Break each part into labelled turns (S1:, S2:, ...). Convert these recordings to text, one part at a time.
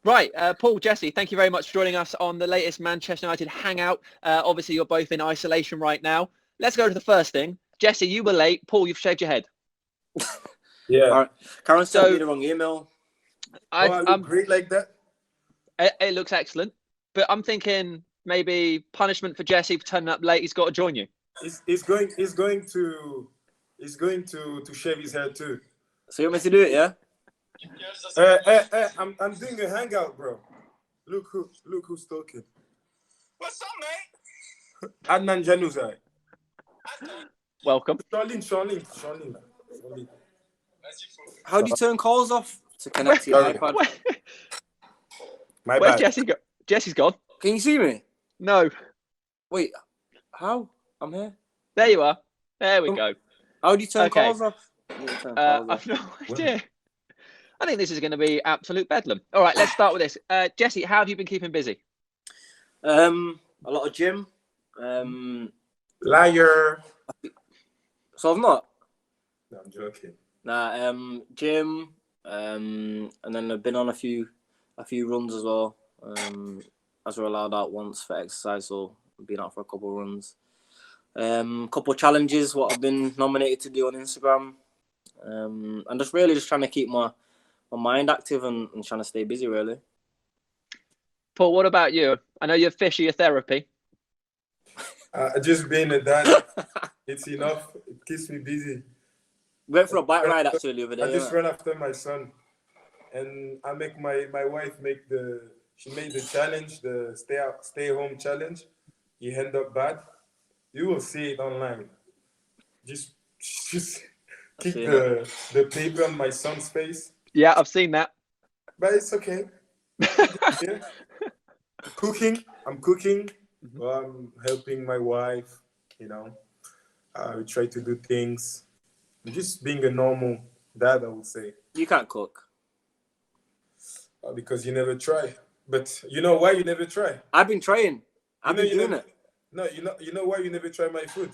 S1: Right, Paul, Jesse, thank you very much for joining us on the latest Manchester United Hangout. Obviously, you're both in isolation right now. Let's go to the first thing. Jesse, you were late. Paul, you've shaved your head.
S2: Yeah.
S3: All right. Karen sent me the wrong email.
S2: I look great like that?
S1: It looks excellent. But I'm thinking maybe punishment for Jesse for turning up late. He's got to join you.
S2: He's going to shave his hair too.
S3: So you want me to do it, yeah?
S2: I'm doing a hangout, bro. Look who's talking.
S4: What's up, mate?
S2: Adnan Januzaj.
S1: Welcome.
S2: Charlene.
S3: How do you turn calls off to connect to your iPad?
S1: Where's Jesse go? Jesse's gone.
S3: Can you see me?
S1: No.
S3: Wait, how? I'm here.
S1: There you are. There we go.
S3: How do you turn
S1: Okay.
S3: calls off?
S1: I've no idea. I think this is going to be absolute bedlam. All right, let's start with this. Jesse, how have you been keeping busy?
S3: A lot of gym.
S2: Liar.
S3: So I've not.
S2: No, I'm joking.
S3: Nah, gym. And then I've been on a few runs as well. As we're allowed out once for exercise, so I've been out for a couple of runs. Couple of challenges, what I've been nominated to do on Instagram. And just trying to keep my mind active and trying to stay busy, really.
S1: Paul, what about you? I know you're fishy at therapy.
S2: Just being a dad, it's enough. It keeps me busy.
S3: Went for a bike ride actually the other day.
S2: I just run after my son, and I make my wife make she made the challenge, the stay home challenge. You end up bad. You will see it online. Just keep the paper on my son's face.
S1: Yeah, I've seen that.
S2: But it's okay. Yeah. I'm cooking. I'm helping my wife. We try to do things. Just being a normal dad, I would say.
S3: You can't cook.
S2: Because you never try. But you know why you never try?
S3: I've been trying. I've been doing it.
S2: No, you know why you never try my food?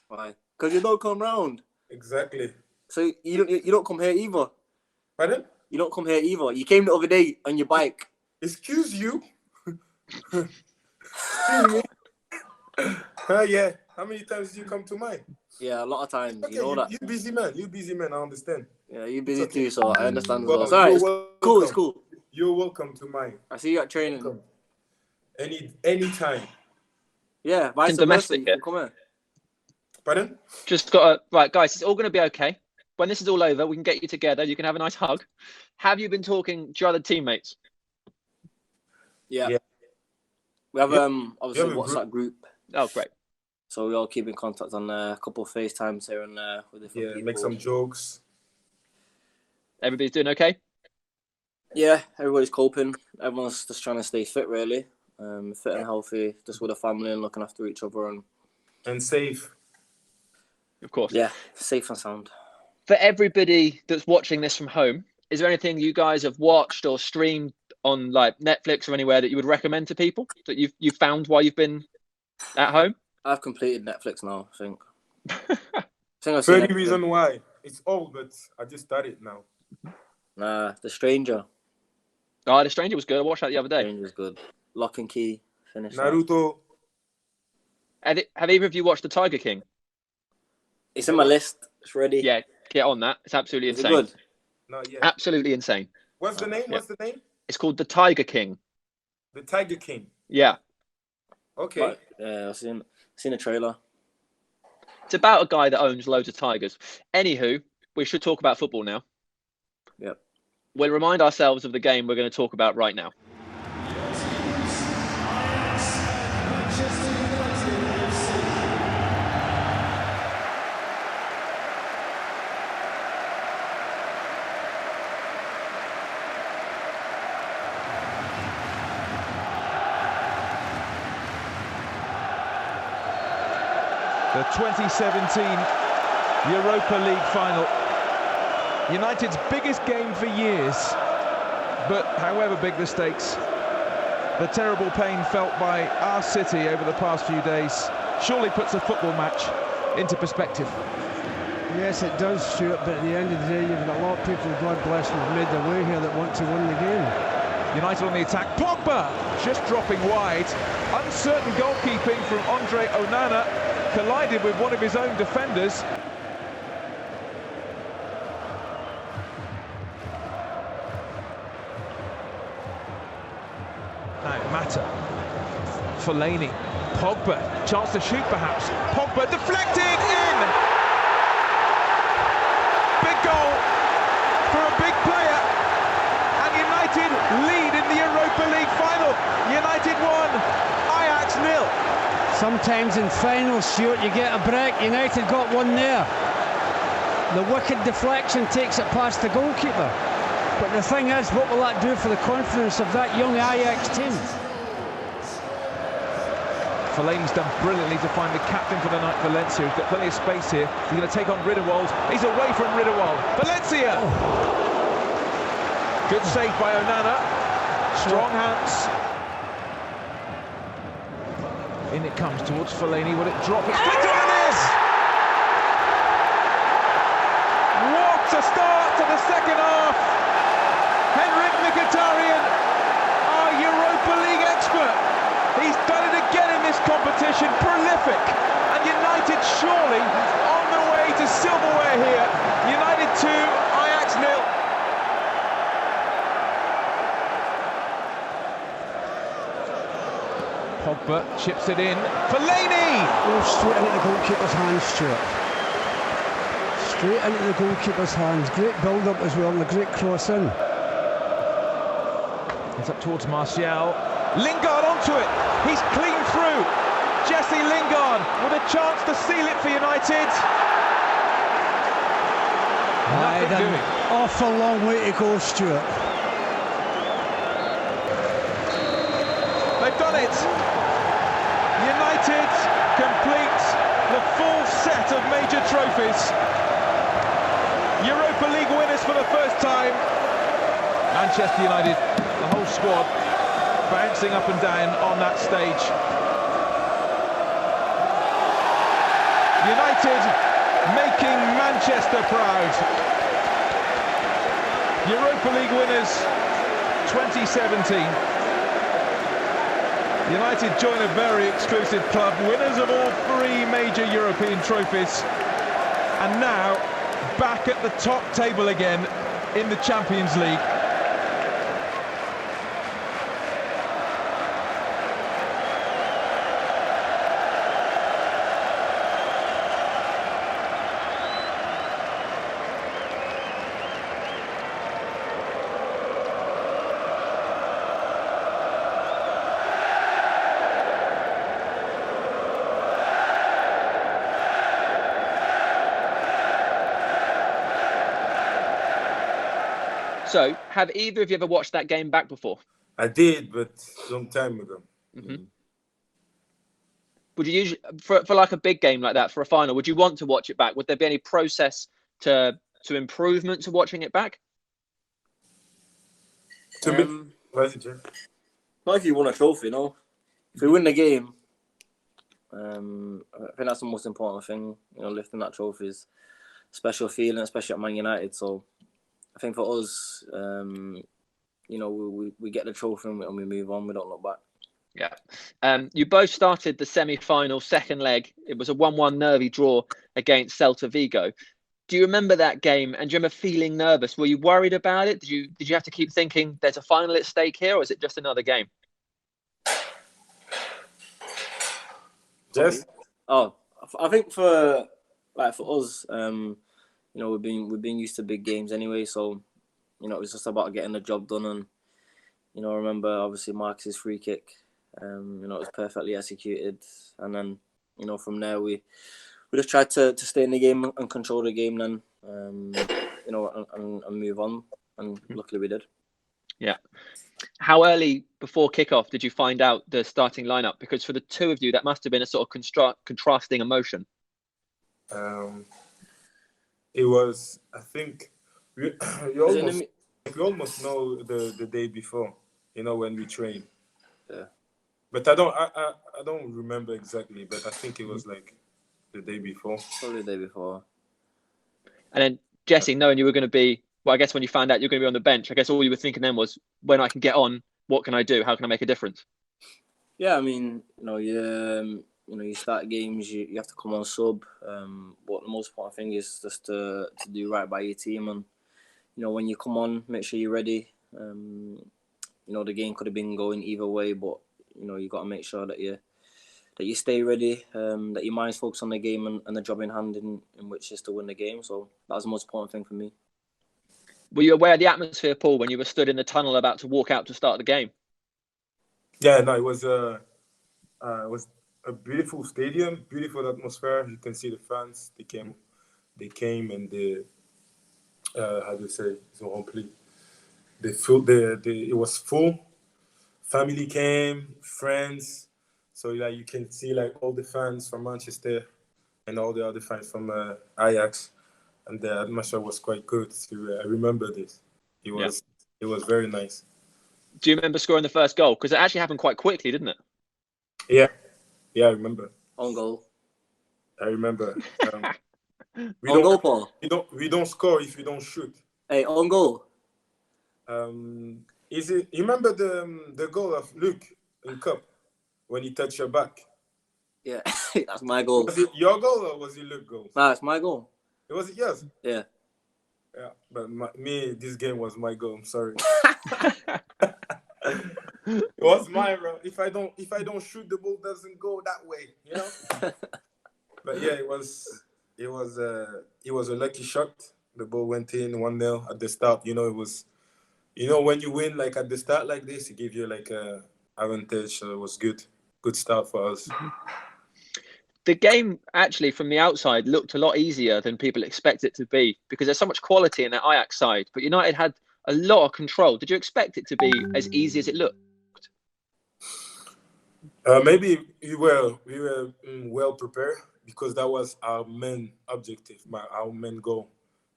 S3: Why? Because you don't come round.
S2: Exactly.
S3: So you don't come here either.
S2: Pardon?
S3: You don't come here either. You came the other day on your bike.
S2: Excuse you? Yeah. How many times do you come to mine?
S3: Yeah, a lot of times.
S2: Okay,
S3: you know that.
S2: You busy man. I understand.
S3: Yeah, you're busy too, so I understand as
S2: Well,
S3: well. Sorry,
S2: cool.
S3: It's cool.
S2: You're welcome to mine.
S3: I see you at training.
S2: Welcome. Anytime.
S3: Yeah, vice versa. You can come here.
S2: Pardon?
S1: Right, guys, it's all going to be okay. When this is all over, we can get you together. You can have a nice hug. Have you been talking to your other teammates?
S3: Yeah. We have obviously a WhatsApp group.
S1: Oh, great.
S3: So we all keep in contact on a couple of FaceTimes here and there with different people.
S2: Make some jokes.
S1: Everybody's doing okay?
S3: Yeah, everybody's coping. Everyone's just trying to stay fit, really. Fit and healthy, just with a family and looking after each other.
S2: And safe.
S1: Of course.
S3: Yeah, safe and sound.
S1: For everybody that's watching this from home, is there anything you guys have watched or streamed on like Netflix or anywhere that you would recommend to people that you've found while you've been at home?
S3: I've completed Netflix now, I think. I've
S2: 30 reasons why. It's old, but I just started now.
S3: Nah, The Stranger.
S1: Oh, The Stranger was good. I watched that the other day.
S3: The Stranger was good. Lock and Key. Finished
S2: Naruto.
S1: Have either of you watched The Tiger King?
S3: It's in my list. It's ready.
S1: Yeah, get on that. It's absolutely
S3: Is it
S1: insane.
S3: good?
S2: Not yet.
S1: Absolutely insane.
S2: What's the name? What's the name?
S1: It's called The Tiger King.
S2: The Tiger King.
S1: Yeah.
S2: Okay.
S3: Right. Yeah, I've seen a trailer.
S1: It's about a guy that owns loads of tigers. Anywho, we should talk about football now.
S3: Yep.
S1: We'll remind ourselves of the game we're going to talk about right now.
S5: The 2017 Europa League final. United's biggest game for years. But however big the stakes, the terrible pain felt by our city over the past few days surely puts a football match into perspective.
S6: Yes, it does, Stuart, but at the end of the day, you've got a lot of people, God bless them, who've made their way here that want to win the game.
S5: United on the attack. Pogba just dropping wide. Uncertain goalkeeping from Andre Onana. Collided with one of his own defenders. Now Mata. Fellaini. Pogba. Chance to shoot perhaps. Pogba deflected in! Big goal for a big player. And United lead in the Europa League final. United 1, Ajax 0.
S6: Sometimes in finals, Stuart, you get a break. United got one there. The wicked deflection takes it past the goalkeeper. But the thing is, what will that do for the confidence of that young Ajax team?
S5: Fellaini's done brilliantly to find the captain for the night, Valencia. He's got plenty of space here. He's going to take on Ridderwold. He's away from Ridderwold. Valencia! Oh. Good save by Onana. Strong hands. In it comes towards Fellaini. Will it drop? It's flicked on this! What a start to the second half! Henrik Mkhitaryan, our Europa League expert. He's done it again in this competition, prolific, and United surely on the way to silverware here. United 2, Ajax 0. Pogba chips it in. Fellaini!
S6: Oh, straight into the goalkeeper's hands, Stuart. Straight into the goalkeeper's hands. Great build-up as well, and a great cross in.
S5: It's up towards Martial. Lingard onto it. He's clean through. Jesse Lingard with a chance to seal it for United. Nothing doing.
S6: Awful long way to go, Stuart.
S5: They've done it. United complete the full set of major trophies. Europa League winners for the first time. Manchester United, the whole squad, bouncing up and down on that stage. United making Manchester proud. Europa League winners 2017. United join a very exclusive club, winners of all 3 major European trophies, and now back at the top table again in the Champions League.
S1: So, have either of you ever watched that game back before?
S2: I did, but some time ago.
S1: Mm-hmm. Would you usually, for like a big game like that, for a final, would you want to watch it back? Would there be any process to improvement to watching it back?
S2: To me,
S3: not if you won a trophy, no. If we win the game, I think that's the most important thing. You know, lifting that trophy is a special feeling, especially at Man United. So I think for us, you know, we get the trophy and we move on. We don't look back.
S1: Yeah. You both started the semi-final second leg. It was a 1-1 nervy draw against Celta Vigo. Do you remember that game? And do you remember feeling nervous? Were you worried about it? Did you have to keep thinking there's a final at stake here, or is it just another game?
S2: Yes.
S3: Oh, I think for us, you know, we've been used to big games anyway, so you know, it was just about getting the job done. And you know, I remember obviously Marcus's free kick. You know, it was perfectly executed, and then you know, from there we just tried to stay in the game and control the game. Then you know, and move on, and luckily we did.
S1: Yeah. How early before kickoff did you find out the starting lineup? Because for the two of you, that must have been a sort of contrasting emotion.
S2: It was, I think, we almost know the day before, you know, when we train.
S3: Yeah.
S2: But I don't remember exactly, but I think it was like the day before.
S3: Probably the day before.
S1: And then Jesse, knowing you were going to be well, I guess when you found out you're going to be on the bench, I guess all you were thinking then was, when I can get on, what can I do? How can I make a difference?
S3: Yeah, I mean, you start games, you have to come on sub. But the most important thing is just to do right by your team, and when you come on, make sure you're ready. The game could have been going either way, but you got to make sure that you stay ready, that your mind's focused on the game and the job in hand, in which is to win the game. So that was the most important thing for me.
S1: Were you aware of the atmosphere, Paul, when you were stood in the tunnel about to walk out to start the game?
S2: Yeah, no, it was a beautiful stadium, beautiful atmosphere. You can see the fans. They came and they how do you say? Ils ont rempli. It was full. Family came, friends. So you can see all the fans from Manchester and all the other fans from Ajax, and the atmosphere was quite good. So I remember this. It was very nice.
S1: Do you remember scoring the first goal? Because it actually happened quite quickly, didn't it?
S2: Yeah, I remember.
S3: On goal.
S2: I remember.
S3: Goal, Paul.
S2: We don't score if we don't shoot.
S3: Hey, on goal.
S2: Is it? You remember the goal of Luke in Cup when he touched your back?
S3: Yeah, that's my goal.
S2: Was it your goal or was it Luke's goal?
S3: Nah, it's my goal.
S2: Was it yours?
S3: Yeah.
S2: Yeah, but this game was my goal. I'm sorry. It was mine, bro. If I don't shoot, the ball doesn't go that way, But yeah, it was a lucky shot. The ball went in 1-0 at the start. It was, when you win at the start like this, it gives you a advantage. So it was good start for us.
S1: The game actually from the outside looked a lot easier than people expect it to be, because there's so much quality in that Ajax side, but United had a lot of control. Did you expect it to be as easy as it looked?
S2: Maybe we were well prepared, because that was our main objective, our main goal,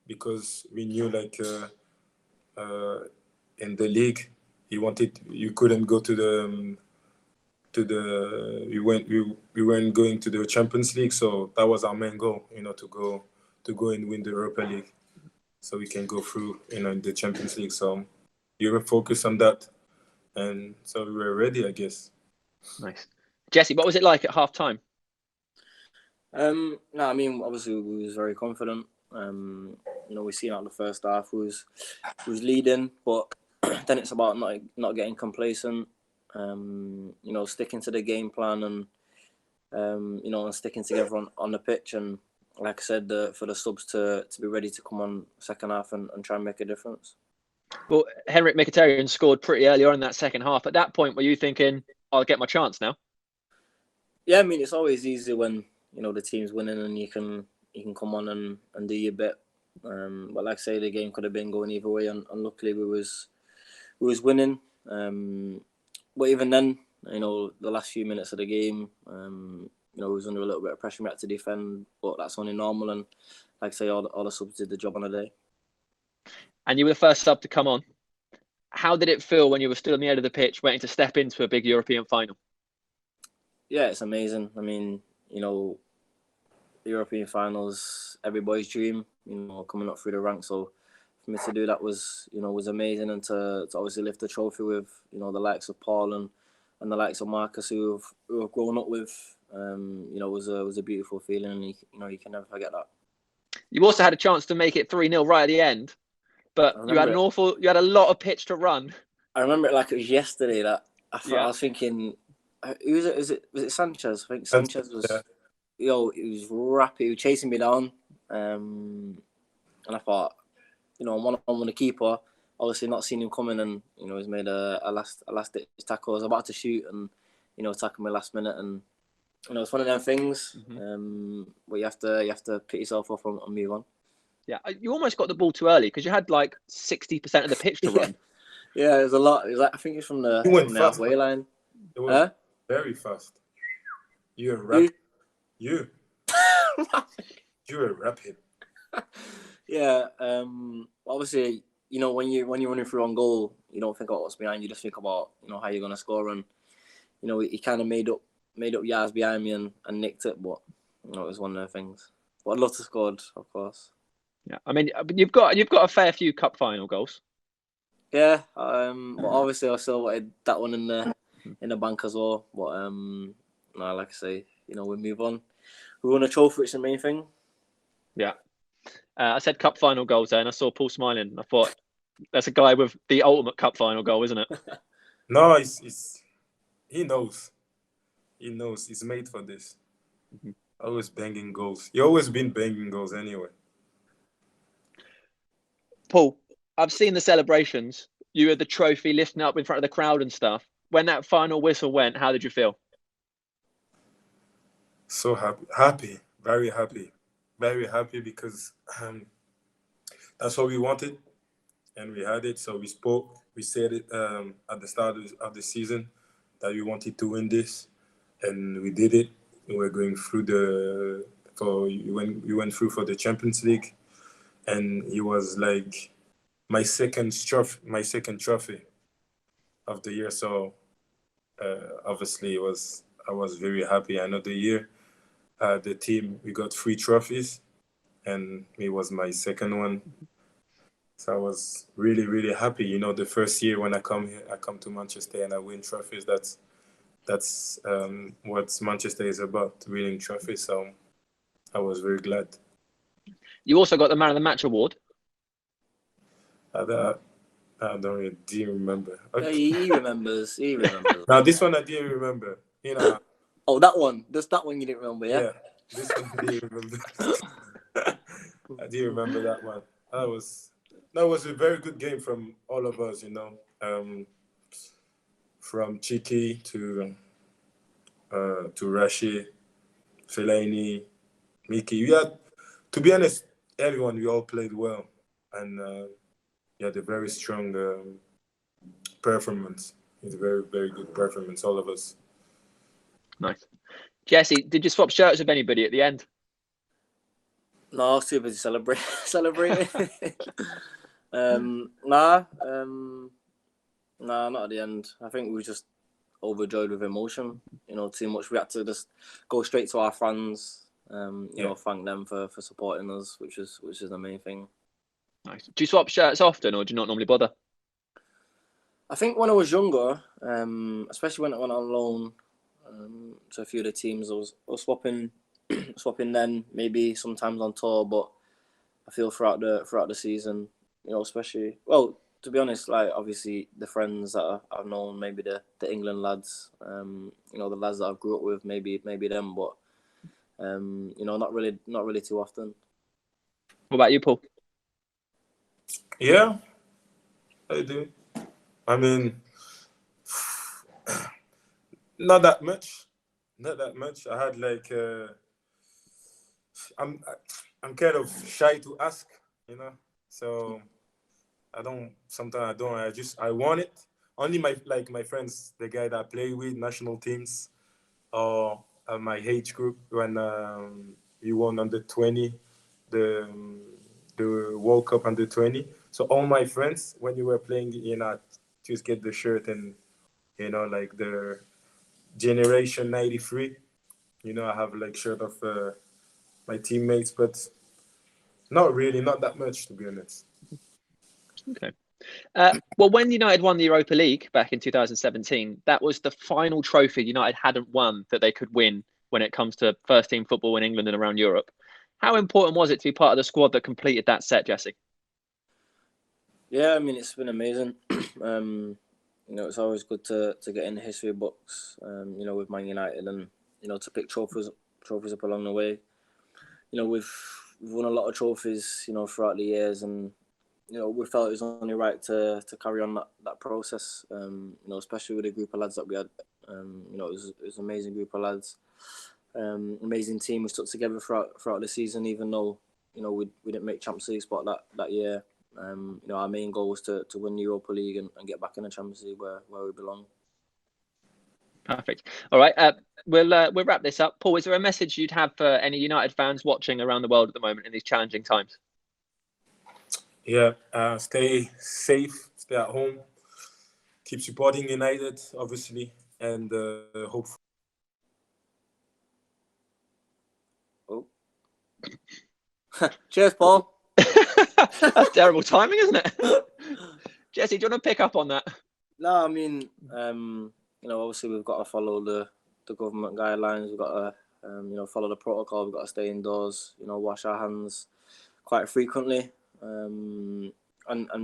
S2: because we knew in the league you couldn't go we weren't going to the Champions League, so that was our main goal, to go and win the Europa League, so we can go through in the Champions League. So you were focused on that, and so we were ready, I guess.
S1: Nice. Jesse, what was it like at half time?
S3: No, I mean, obviously we was very confident. We seen out the first half was leading, but then it's about not getting complacent. Sticking to the game plan and and sticking together on the pitch, and like I said, for the subs to be ready to come on second half and try and make a difference.
S1: Well, Henrik Mkhitaryan scored pretty early on in that second half. At that point, were you thinking, I'll get my chance now?
S3: Yeah, I mean, it's always easy when the team's winning and you can come on and do your bit. But like I say, the game could have been going either way, and luckily we was winning. But even then, the last few minutes of the game, we was under a little bit of pressure. We had to defend, but that's only normal. And like I say, all the subs did the job on the day.
S1: And you were the first sub to come on. How did it feel when you were still on the end of the pitch, waiting to step into a big European final?
S3: Yeah, it's amazing. I mean, the European finals, everybody's dream. Coming up through the ranks. So for me to do that was amazing, and to obviously lift the trophy with the likes of Paul and the likes of Marcus, who have grown up with, was a beautiful feeling, and you can never forget that.
S1: You also had a chance to make it 3-0 right at the end, but you had a lot of pitch to run.
S3: I remember it like it was yesterday. That I was thinking, who was it? Was it Sanchez? I think Sanchez was. Yeah. He was rapid. He was chasing me down, and I thought, I'm one-on-one with the keeper. Obviously, not seen him coming, and he's made a last-ditch tackle. I was about to shoot, and tackle me last minute, and it's one of them things.
S1: Mm-hmm.
S3: Where you have to pick yourself up and move on.
S1: Yeah, you almost got the ball too early because you had 60% of the pitch to run.
S3: Yeah, there's a lot. It was I think it's from the halfway line.
S2: It was very fast. You were rapid. You were rapid.
S3: Yeah. Obviously, when you're running through on goal, you don't think about what's behind. You just think about how you're gonna score, and he kind of made up yards behind me and nicked it, but it was one of the things. But I'd love to score, of course.
S1: Yeah, I mean, you've got a fair few cup final goals.
S3: Yeah, but obviously I still wanted that one in the bank as well. But no, like I say, we move on. We won a trophy, which is the main thing.
S1: Yeah, I said cup final goals there, and I saw Paul smiling. I thought that's a guy with the ultimate cup final goal, isn't it?
S2: No, he knows. He knows. He's made for this. Always banging goals. He always been banging goals anyway.
S1: Paul, I've seen the celebrations. You had the trophy lifting up in front of the crowd and stuff. When that final whistle went, how did you feel?
S2: So happy, very happy because that's what we wanted, and we had it. So we spoke. We said it at the start of the season that we wanted to win this, and we did it. We were going through we went through for the Champions League, and it was like my second trophy of the year. So obviously I was very happy. Another year, the team, we got 3 trophies, and it was my second one. So I was really, really happy. The first year when I come here, I come to Manchester and I win trophies. That's what Manchester is about, winning trophies. So I was very glad.
S1: You also got the Man of the Match award.
S2: I don't really remember.
S3: Okay. Yeah, he remembers. He remembers.
S2: Now this one I didn't remember.
S3: Oh, that one. Just that one you didn't remember, yeah?
S2: Yeah, this one I didn't remember. I didn't remember that one. That was a very good game from all of us. From Chiki to Rashid, Fellaini, Miki. To be honest, everyone, we all played well, and we had a very strong performance. It's a very, very good performance, all of us.
S1: Nice. Jesse, did you swap shirts with anybody at the end?
S3: No, I was too busy celebrating. Nah, not at the end. I think we were just overjoyed with emotion. Too much. We had to just go straight to our fans. Thank them for supporting us, which is the main thing.
S1: Nice. Do you swap shirts often, or do you not normally bother?
S3: I think when I was younger, especially when I went on loan to a few of the teams, I was swapping then, maybe sometimes on tour, but I feel throughout the season, especially, well, to be honest, like obviously the friends that I've known, maybe the England lads, the lads that I grew up with, maybe them, but not really too often.
S1: What about you, Paul?
S2: Yeah, I do. I mean, not that much. I had like I'm kind of shy to ask, so sometimes I don't. I want it. Only my friends, the guy that I play with, national teams, or my age group, when we won under 20, the World Cup under 20. So all my friends, when you were playing, just get the shirt and like the generation 93. I have like shirt of my teammates, but not that much, to be honest.
S1: Okay. Well, when United won the Europa League back in 2017, that was the final trophy United hadn't won that they could win when it comes to first team football in England and around Europe. How important was it to be part of the squad that completed that set, Jesse?
S3: Yeah, I mean, it's been amazing. It's always good to get in the history books, with Man United, and to pick trophies up along the way. We've won a lot of trophies, throughout the years, and we felt it was only right to carry on that process. Especially with the group of lads that we had. It was an amazing group of lads, amazing team we stuck together throughout the season. Even though we didn't make Champions League spot that year. Our main goal was to win the Europa League and get back in the Champions League where we belong.
S1: Perfect. All right, we'll wrap this up. Paul, is there a message you'd have for any United fans watching around the world at the moment in these challenging times?
S2: Yeah, stay safe, stay at home, keep supporting United, obviously, and hope.
S3: Oh. Cheers, Paul.
S1: That's terrible timing, isn't it? Jesse, do you want to pick up on that?
S3: No, I mean, you know, obviously we've got to follow the government guidelines. We've got to, you know, follow the protocol. We've got to stay indoors. You know, wash our hands quite frequently, and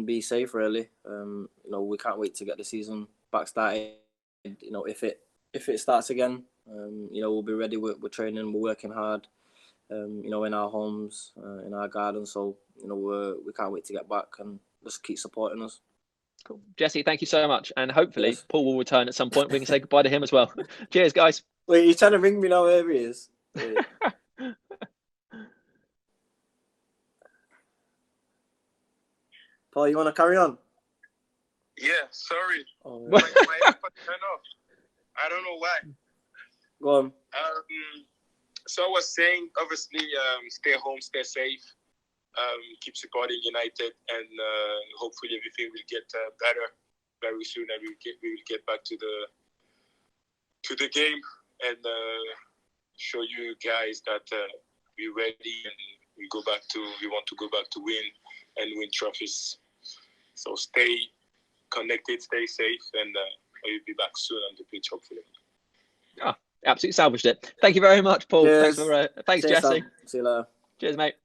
S3: be safe. Really, you know, we can't wait to get the season back started. You know, if it starts again, you know, we'll be ready. We're training. We're working hard. You know, in our homes, in our gardens. So, you know, we can't wait to get back and just keep supporting us.
S1: Cool. Jesse, thank you so much. And hopefully
S3: Yes.
S1: Paul will return at some point. We can say goodbye to him as well. Cheers, guys.
S3: Wait, you're trying to ring me now? Where he is? Wait. Paul, you want to carry on?
S4: Yeah, sorry.
S3: Oh,
S4: My AirPods turned off. I don't know why.
S3: go on.
S4: So I was saying, obviously, stay home, stay safe, keep supporting United, and hopefully everything will get better very soon, and we will get back to the game and show you guys that we're ready and we want to go back to win and win trophies. So stay connected, stay safe, and we'll be back soon on the pitch, hopefully.
S1: Absolutely salvaged it. Thank you very much, Paul.
S3: Cheers.
S1: Thanks,
S3: See you,
S1: Jesse.
S3: Sam. See you later.
S1: Cheers, mate.